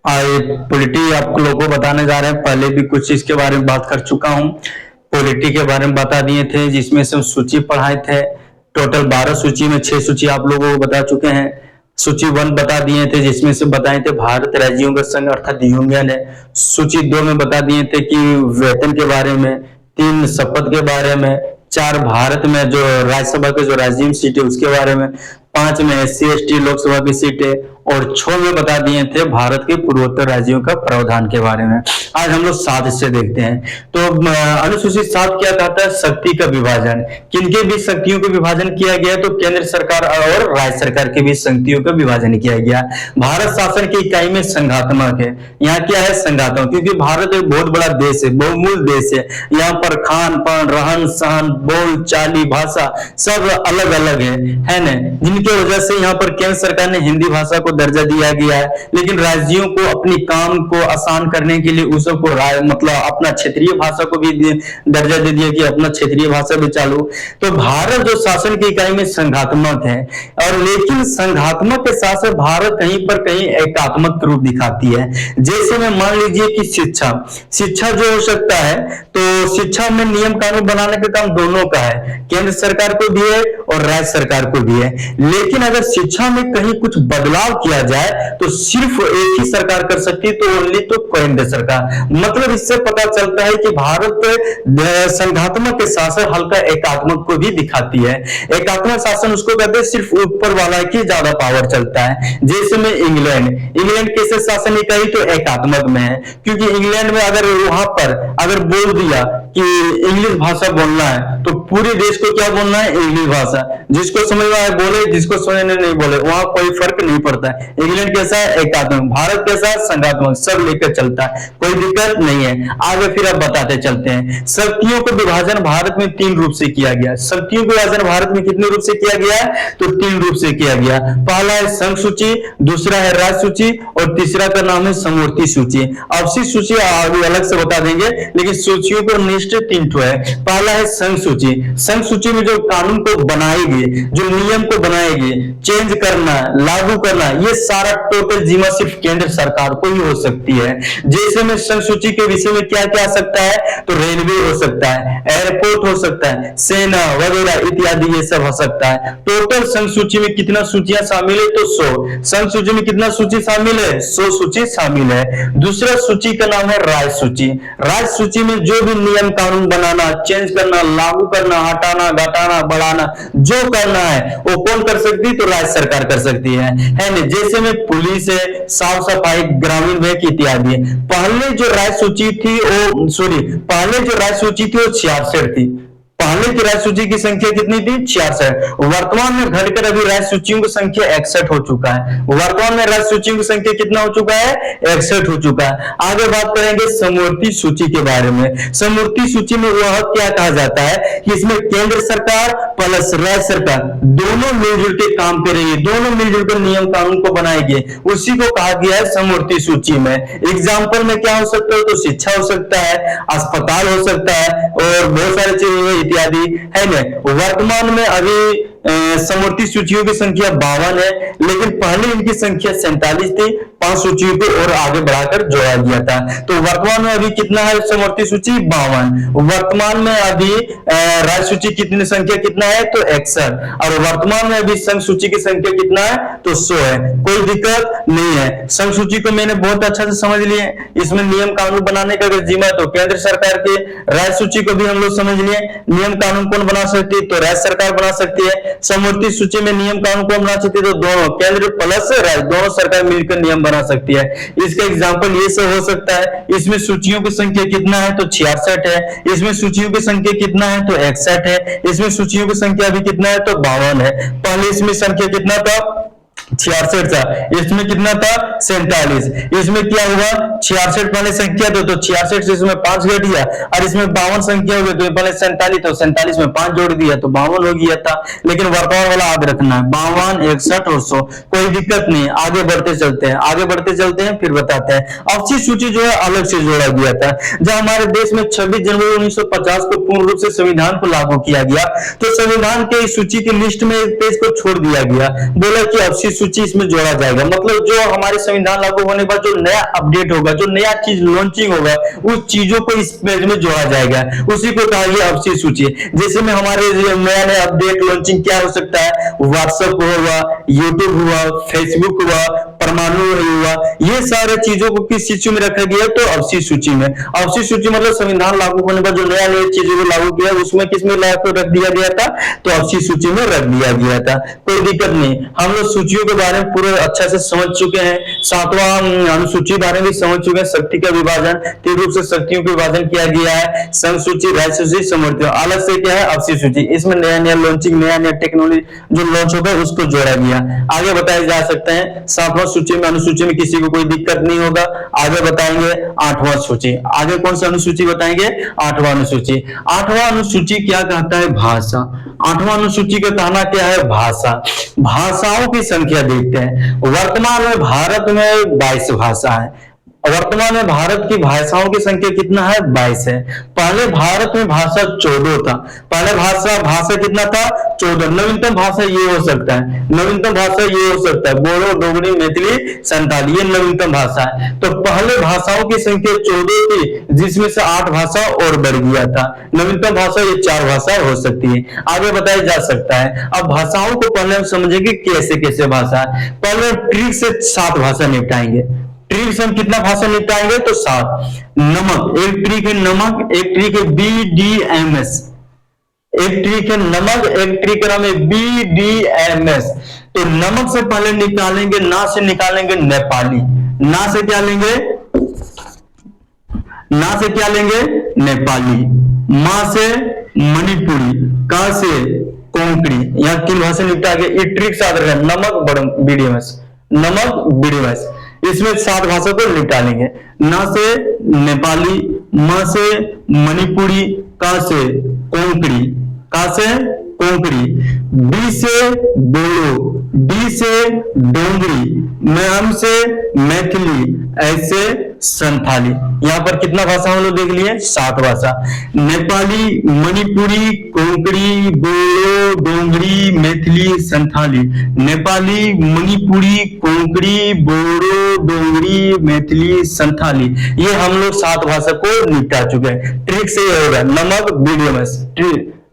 Polity आप लोगों को बताने जा रहे हैं। पहले भी कुछ इसके बारे में बात कर चुका हूँ। पॉलिटी के बारे में बता दिए थे, जिसमें से सूची पढ़ाए थे। टोटल 12 सूची में 6 सूची आप लोगों को बता चुके हैं। सूची 1 बता दिए थे, जिसमें से बताए थे भारत राज्यों का संघ अर्थात यूनियन है। सूची 2 में बता दिए थे कि वेतन के बारे में, 3 शपथ के बारे में, 4 भारत में जो राज्यसभा के जो राजीव सीट है उसके बारे में, 5 में SC/ST लोकसभा की सीट है, और 6 में बता दिए थे भारत के पूर्वोत्तर राज्यों का प्रावधान के बारे में। आज हम लोग 7 हिस्से देखते हैं। तो अनुसूचित 7 क्या कहता है? शक्ति का विभाजन। किनके बीच शक्तियों का विभाजन किया गया? तो केंद्र सरकार और राज्य सरकार के बीच शक्तियों का विभाजन किया गया। भारत शासन की इकाई में संघात्मक है। यहाँ क्या है? संघात्मक, क्योंकि भारत एक बहुत बड़ा देश है, बहुमूल देश है। यहाँ पर खान पान, रहन सहन, बोल चाली, भाषा सब अलग अलग है ना, जिनके वजह से यहाँ पर केंद्र सरकार ने हिंदी भाषा को दर्जा दिया गया है। लेकिन राज्यों को अपनी काम को आसान करने के लिए उस सबको मतलब अपना क्षेत्रीय भाषा को भी दर्जा दे दिया कि अपना क्षेत्रीय भाषा भी चालू। तो भारत जो शासन की इकाई में संघात्मक है, और लेकिन संघात्मक के साथ साथ भारत कहीं पर कहीं एकात्मक रूप दिखाती है। जैसे में मान लीजिए कि शिक्षा जो हो सकता है, तो शिक्षा में नियम कानून बनाने का काम दोनों का है, केंद्र सरकार को भी है और राज्य सरकार को भी है। लेकिन अगर शिक्षा में कहीं कुछ बदलाव किया जाए तो सिर्फ एक ही सरकार कर सकती है, तो ओनली तो केंद्र सरकार। मतलब इससे पता चलता है कि भारत संघात्मक के साथ साथ हल्का एकात्मक को भी दिखाती है। एकात्मक शासन उसको कहते हैं सिर्फ ऊपर वाला की ज्यादा पावर चलता है। जैसे में इंग्लैंड कैसे शासन इकाई? तो एकात्मक में है, क्योंकि इंग्लैंड में अगर वहां पर अगर बोल दिया कि इंग्लिश भाषा बोलना है, तो पूरे देश को क्या बोलना है? इंग्लिश भाषा। जिसको समझ में आए बोले, जिसको समझ में नहीं बोले, वहां कोई फर्क नहीं पड़ता है। इंग्लैंड कैसा है? एकात्मक। भारत कैसा है? संघात्मक। सब लेकर चलता है, कोई दिक्कत नहीं है। आगे फिर अब बताते चलते हैं। शक्तियों का विभाजन भारत में 3 रूप से किया गया। शक्तियों का विभाजन भारत में कितने रूप से किया गया है? तो 3 रूप से किया गया। पहला है संघ सूची, दूसरा है राज्य सूची, और तीसरा का नाम है समवर्ती सूची। अवशिष्ट सूची आगे अलग से बता देंगे, लेकिन सूचियों को निष्ठ 3 ठो है। पहला है संघ सूची। संघ सूची में जो कानून को बनाएगी, जो नियम को बनाएगी, चेंज करना, लागू करना, ये सारा टोटल जिम्मा सिर्फ केंद्र सरकार को ही हो सकती है। जैसे में संघ सूची के विषय में क्या क्या आ सकता है? तो रेलवे हो सकता है, एयरपोर्ट हो सकता है, सेना वगैरह इत्यादि ये सब हो सकता है। टोटल संघ सूची में कितना सूचियां शामिल है? तो 100। संघ सूची में कितना सूची शामिल है? 100 सूची शामिल है। दूसरा सूची का नाम है राज्य सूची। राज्य सूची में जो भी नियम कानून बनाना, चेंज करना, लागू करना, हटाना, घटाना, बढ़ाना, जो करना है वो कौन कर सकती है? तो राज्य सरकार कर सकती है ना। जैसे में पुलिस है, साफ सफाई, ग्रामीण बैंक इत्यादि। पहले जो राज्य सूची थी वो 66 थी। पहले की राज्य सूची की संख्या कितनी थी? 66। वर्तमान में घटकर अभी राज्य सूचियों की संख्या 61 हो चुका है। वर्तमान में राज्य सूचियों की संख्या कितना हो चुका है? 61 हो चुका है। आगे बात करेंगे समवर्ती सूची के बारे में। समवर्ती सूची में वह क्या कहा जाता है कि इसमें केंद्र सरकार प्लस राज्य सरकार दोनों मिलजुल के काम करेंगे, दोनों मिलजुल कर नियम कानून को बनाएंगे, उसी को कहा गया है समवर्ती सूची में। एग्जाम्पल में क्या हो सकता है? तो शिक्षा हो सकता है, अस्पताल हो सकता है, और बहुत सारी चीजें इत्यादि है ना। वर्तमान में अभी समवर्ती सूचियों की संख्या 52 है, लेकिन पहले इनकी संख्या 47 थी। 5 सूचियों को और आगे बढ़ाकर जोड़ा गया था। तो वर्तमान में अभी कितना है समवर्ती सूची? 52। वर्तमान में अभी राज्य सूची कितनी संख्या कितना है? तो 61। और वर्तमान में अभी संघ सूची की संख्या कितना है? तो 100 है। कोई दिक्कत नहीं है। संघ सूची को मैंने बहुत अच्छा से समझ लिए। इसमें नियम कानून बनाने का अगर जिम्मा तो केंद्र सरकार के। राज्य सूची को भी हम लोग समझ लिए। नियम कानून कौन बना सकती है? तो राज्य सरकार बना सकती है। समवर्ती सूची में नियम कानून कौन बना सकती है? तो दोनों, केंद्र प्लस राज्य, दोनों सरकार मिलकर नियम बना सकती है। इसका एग्जांपल ये सब हो सकता है। इसमें सूचियों की संख्या कितना है? तो 66 है। इसमें सूचियों की संख्या कितना है? तो 61 है। इसमें सूचियों की संख्या अभी कितना है? तो 52 है। पहले इसमें संख्या कितना था? 66 था। इसमें कितना था? 47। इसमें क्या हुआ? 66 पहले संख्या तो 66 से इसमें 5 घट गया, और इसमें 52 संख्या हो गई, तो पहले 47, तो 47 में 5 जोड़ दिया तो 52 हो गया था। लेकिन वर्तमान वाला याद रखना है, 52, 61 और 100। कोई दिक्कत नहीं। आगे बढ़ते चलते हैं, फिर बताते हैं। अवशिष्ट सूची जो है अलग से जोड़ा गया था। जब हमारे देश में 26 जनवरी 1950 को पूर्ण रूप से संविधान को लागू किया गया, तो संविधान के सूची की लिस्ट में एक पेज को छोड़ दिया गया। बोला कि अवशिष्ट सूची इसमें जोड़ा जाएगा। मतलब जो हमारे संविधान लागू होने के बाद जो नया अपडेट होगा, जो नया चीज लॉन्चिंग होगा, उस चीजों को इस पेज में जोड़ा जाएगा, उसी को कहा गया अवधि सूची। जैसे में हमारे नया नया अपडेट लॉन्चिंग क्या हो सकता है, व्हाट्सएप हुआ, यूट्यूब हुआ, फेसबुक हुआ, परमाणु हुआ, ये सारे चीजों को किस सूची में रखा गया, तो अवधि सूची में। अवधि सूची मतलब संविधान लागू होने पर जो नया नया चीजों को लागू किया उसमें किसमें रख दिया गया था, तो अवधि सूची में रख दिया गया था। कोई दिक्कत नहीं, हम लोग सूचियों के बारे में पूरे अच्छा से समझ चुके हैं। 7वां अनुसूची बारे में समझ चुके हैं। शक्ति का विभाजन, तीन रूप से शक्तियों का विभाजन किया गया है, संघ सूची, राज्य सूची, समूह। अलग से क्या है, अवधि सूची। इसमें नया नया लॉन्चिंग, नया नया टेक्नोलॉजी जो लॉन्च होगा उसको जोड़ा गया। आगे बताए जा सकते हैं 7वां सूची में, अनुसूची में किसी को कोई दिक्कत नहीं होगा। आगे बताएंगे 8वां सूची। आगे कौन सा अनुसूची बताएंगे, 8वां अनुसूची। 8वां अनुसूची क्या कहता है, भाषा। 8वां अनुसूची का कहना क्या है, भाषा। भाषाओं की संख्या देखते हैं। वर्तमान में भारत में 22 भाषा है। वर्तमान में भारत की भाषाओं की संख्या कितना है, 22 है। पहले भारत में भाषा 14 था। पहले भाषा कितना था, 14। नवीनतम भाषा ये हो सकता है, नवीनतम भाषा ये हो सकता है बोडो, डोगरी, मैथिली, संताली, ये नवीनतम भाषा है। तो पहले भाषाओं की संख्या 14 थी, जिसमें से 8 भाषा और बढ़ गया था। नवीनतम भाषा ये 4 भाषा हो सकती है। आगे बताया जा सकता है। अब भाषाओं को पहले हम समझेंगे कैसे कैसे भाषा। पहले ट्रिक से 7 भाषा निपटाएंगे। ट्रिक से हम कितना भाषा निपटाएंगे, तो 7। नमक, एक ट्रिक है नमक, एक ट्रिक है BDMS। एक ट्रिक है नमक, एक ट्रिक का नाम है BDMS। तो नमक से पहले निकालेंगे, ना से निकालेंगे नेपाली, ना से क्या लेंगे, ना से क्या लेंगे, नेपाली, मां से मणिपुरी, का से कोंकणी। यहाँ 3 भाषा निपटा के ये ट्रिक याद रखें, नमक BDMS, नमक BDMS। इसमें 7 भाषा को निकालेंगे। ना से नेपाली, म से मणिपुरी, का से कोंकणी, का से कोंकणी, बी से बोडो, डी से डोंगरी, मैम से मैथिली, ऐसे संथाली। यहाँ पर कितना भाषा हम लोग देख लिए, 7 भाषा। नेपाली, मणिपुरी, कोंकणी, बोडो, डोंगरी, मैथिली, संथाली। नेपाली, मणिपुरी, कोंकणी, बोडो, डोंगरी, मैथिली, संथाली। ये हम लोग 7 भाषा को निपटा चुके हैं। ट्रिक से ये होगा नमक BDMS,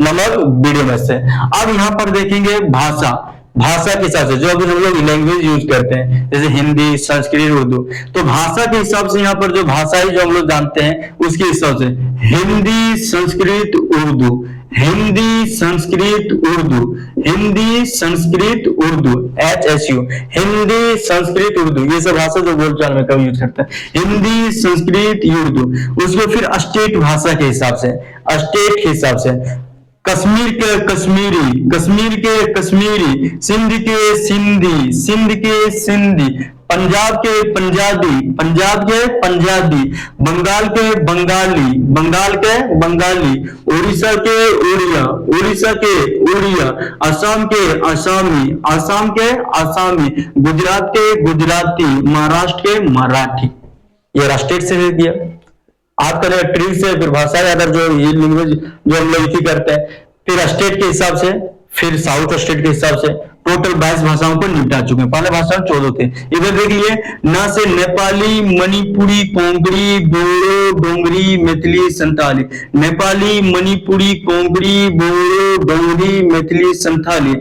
नमक BDMS से। अब यहाँ पर देखेंगे भाषा, भाषा के हिसाब से जो अभी हम लोग लैंग्वेज यूज करते हैं, जैसे हिंदी, संस्कृत, उर्दू। तो भाषा के हिसाब से यहाँ पर जो भाषा है जो हम लोग जानते हैं उसके हिसाब से हिंदी, संस्कृत, उर्दू, हिंदी, संस्कृत, उर्दू, हिंदी, संस्कृत, उर्दू, HSU, हिंदी, संस्कृत, उर्दू। ये सब भाषा जो बोलचाल में कभी यूज करते हैं, हिंदी, संस्कृत, उर्दू। उसको फिर स्टेट भाषा के हिसाब से, स्टेट के हिसाब से कश्मीर के कश्मीरी, कश्मीर के कश्मीरी, सिंध के सिंधी, सिंध के सिंधी, पंजाब के पंजाबी, पंजाब के पंजाबी, बंगाल के बंगाली, बंगाल के बंगाली, उड़ीसा के उड़िया, उड़ीसा के उड़िया, असम के असमी, असम के असमी, गुजरात के गुजराती, महाराष्ट्र के मराठी। ये राष्ट्रीय से दे दिया। आप करें ट्रिक से, फिर भाषा अगर जो ये लैंग्वेज जो हम लोग करते हैं, फिर स्टेट के हिसाब से, फिर साउथ स्टेट के हिसाब से टोटल 22 भाषाओं को निपटा चुके हैं। पहले भाषा 14 थे। इधर देख लिए, ना से नेपाली, मणिपुरी, कोंकणी, बोडो, डोंगरी, मैथिली, संथाली। नेपाली, मणिपुरी, कोंकणी, बोडो, डोंगरी, मैथिली, संथाली।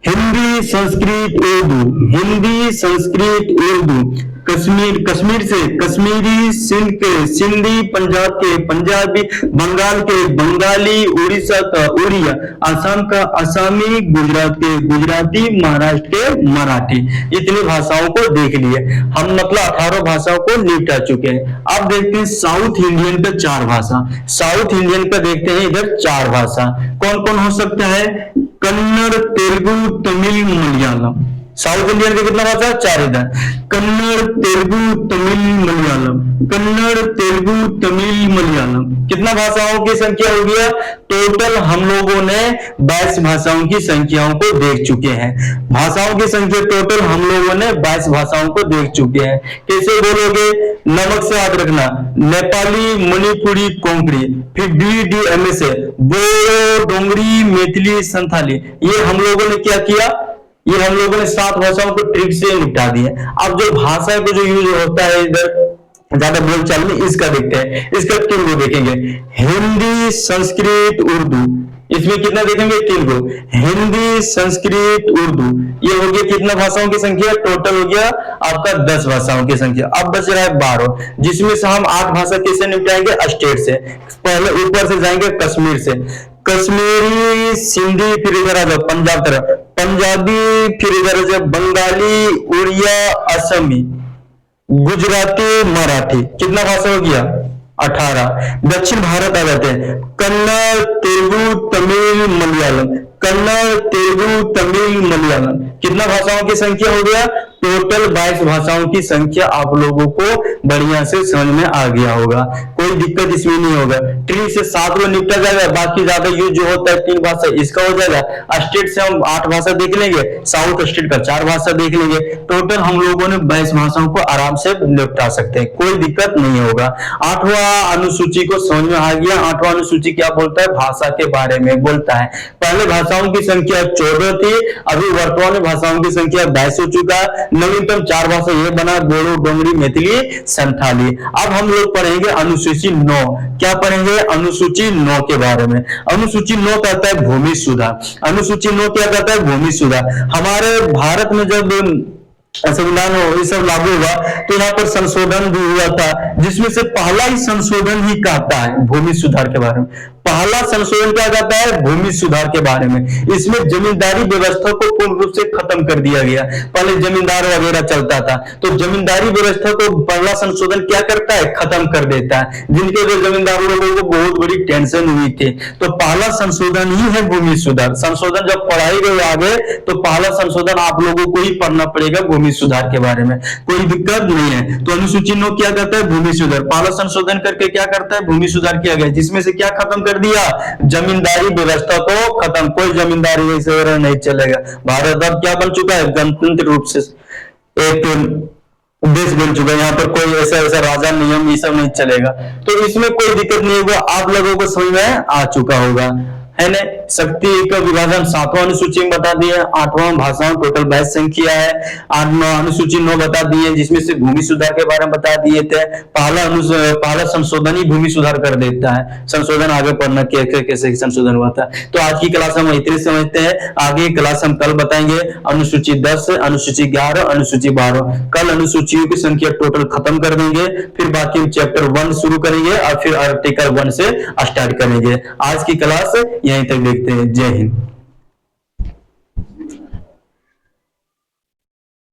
हिंदी, संस्कृत, उर्दू, हिंदी, संस्कृत, उर्दू। कश्मीर, कश्मीर से कश्मीरी, सिंध के सिंधी, पंजाब के पंजाबी, बंगाल के बंगाली, उड़ीसा का उड़िया, असम का असमी, गुजरात के गुजराती, महाराष्ट्र के मराठी। इतनी भाषाओं को देख लिए हम, मतलब 18 भाषाओं को निपटा चुके हैं। अब देखते हैं साउथ इंडियन का 4 भाषा। साउथ इंडियन का देखते हैं इधर 4 भाषा कौन कौन हो सकता है, कन्नड़, तेलुगु, तमिल, मलयालम। साउथ इंडियन के कितना भाषा, 4 इधर। कन्नड़, तेलुगु, तमिल, मलयालम, कन्नड़, तेलुगु, तमिल, मलयालम। कितना भाषाओं की संख्या हो गया, टोटल हम लोगों ने 22 भाषाओं की संख्याओं को देख चुके हैं। भाषाओं की संख्या टोटल हम लोगों ने 22 भाषाओं को देख चुके हैं। कैसे बोलोगे, नमक से याद रखना, नेपाली, मणिपुरी, कोंकणी, फिर BDMS से बोडो, डोंगरी, मैथिली, संथाली। ये हम लोगों ने क्या किया, ये हम लोगों ने 7 भाषाओं को ट्रिक से निपटा दिए। अब जो भाषा को जो यूज होता है इधर ज्यादा बोलचाल में, इसका देखते हैं। इसका 3 को देखेंगे, हिंदी, संस्कृत, उर्दू। इसमें कितना देखेंगे? 3 को, हिंदी, संस्कृत, उर्दू। ये हो गया कितना भाषाओं की संख्या? टोटल हो गया आपका 10 भाषाओं की संख्या। अब बच रहा है 12, जिसमें से हम 8 भाषा कैसे निपटाएंगे? स्टेट से। पहले ऊपर से जाएंगे कश्मीर से, कश्मीरी, सिंधी, फिर इधर आ जाओ पंजाब तरफ, पंजाबी, फिर इधर आ जाओ बंगाली, उड़िया, असमी, गुजराती, मराठी। कितना भाषा हो गया? 18। दक्षिण भारत आ जाते हैं, कन्नड़, तेलुगु, तमिल, मलयालम, कन्नड़, तेलुगु, तमिल, मलयालम। कितना भाषाओं की संख्या हो गया? टोटल 22 भाषाओं की संख्या आप लोगों को बढ़िया से समझ में आ गया होगा, कोई दिक्कत इसमें नहीं होगा। ट्री से 7 में निपटा जाएगा, बाकी ज्यादा यूज जो होता है 3 भाषा इसका हो जाएगा। स्टेट से हम 8 भाषा देख लेंगे, साउथ स्टेट का 4 भाषा देख लेंगे। टोटल हम लोगों ने 22 भाषाओं को आराम से निपटा सकते हैं, कोई दिक्कत नहीं होगा। 8वां अनुसूची को समझ में आ गया। 8वां अनुसूची क्या बोलता है? भाषा के बारे में बोलता है। पहले भाषाओं की संख्या 14 थी, अभी वर्तमान में भाषाओं की संख्या 22 हो चुका है। नवीनतम 4 भाषा ये बना, बोडो, डोंगरी, मैथिली, संथाली। अब हम लोग पढ़ेंगे अनुसूची 9। क्या पढ़ेंगे? अनुसूची 9 के बारे में। अनुसूची 9 कहता है भूमि सुधार। अनुसूची 9 क्या कहता है? भूमि सुधार। हमारे भारत में जब संविधान ये सब लागू हुआ तो यहाँ पर संशोधन भी हुआ था, जिसमें से पहला ही संशोधन ही कहता है भूमि सुधार के बारे में। पहला संशोधन क्या कहता है? भूमि सुधार के बारे में। इसमें जमींदारी व्यवस्था को पूर्ण रूप से खत्म कर दिया गया। पहले जमींदार वगैरह चलता था, तो जमींदारी व्यवस्था को पहला संशोधन क्या करता है? खत्म कर देता है, जिनके जो जमींदार लोगों को बहुत बड़ी टेंशन हुई थी। तो पहला संशोधन ही है भूमि सुधार। संशोधन जब पढ़ाई गई आगे तो पहला संशोधन आप लोगों को ही पढ़ना पड़ेगा भूमि सुधार के बारे में, कोई दिक्कत नहीं है। तो अनुसूची 9 क्या कहता है? भूमि सुधार। पहला संशोधन करके क्या करता है? भूमि सुधार किया गया, जिसमें से क्या खत्म कर दिया? जमींदारी व्यवस्था को खत्म। कोई जमींदारी वैसे नहीं चलेगा। भारत अब क्या बन चुका है? गणतंत्र रूप से एक देश बन चुका है। यहाँ पर कोई ऐसा ऐसा राजा नियम ये सब नहीं चलेगा, तो इसमें कोई दिक्कत नहीं होगा। आप लोगों को समझ में आ चुका होगा, है ना। शक्ति का विभाजन 7वां अनुसूची में बता दिया। 8वां भाषाओं टोटल 22 संख्या है। 8वां अनुसूची 9 बता दिए, जिसमें से भूमि सुधार के बारे में बता दिए थे। पहला संशोधन ही भूमि सुधार कर देता है। संशोधन आगे पढ़ना कैसे संशोधन हुआ था। तो आज की क्लास हम इतने समझते हैं, आगे क्लास हम कल बताएंगे। अनुसूची 10, अनुसूची 11, अनुसूची 12। कल अनुसूचियों की संख्या टोटल खत्म कर देंगे, फिर बाकी हम चैप्टर 1 शुरू करेंगे और फिर आर्टिकल 1 से स्टार्ट करेंगे। आज की क्लास यहीं तक देखते हैं। जय हिंद।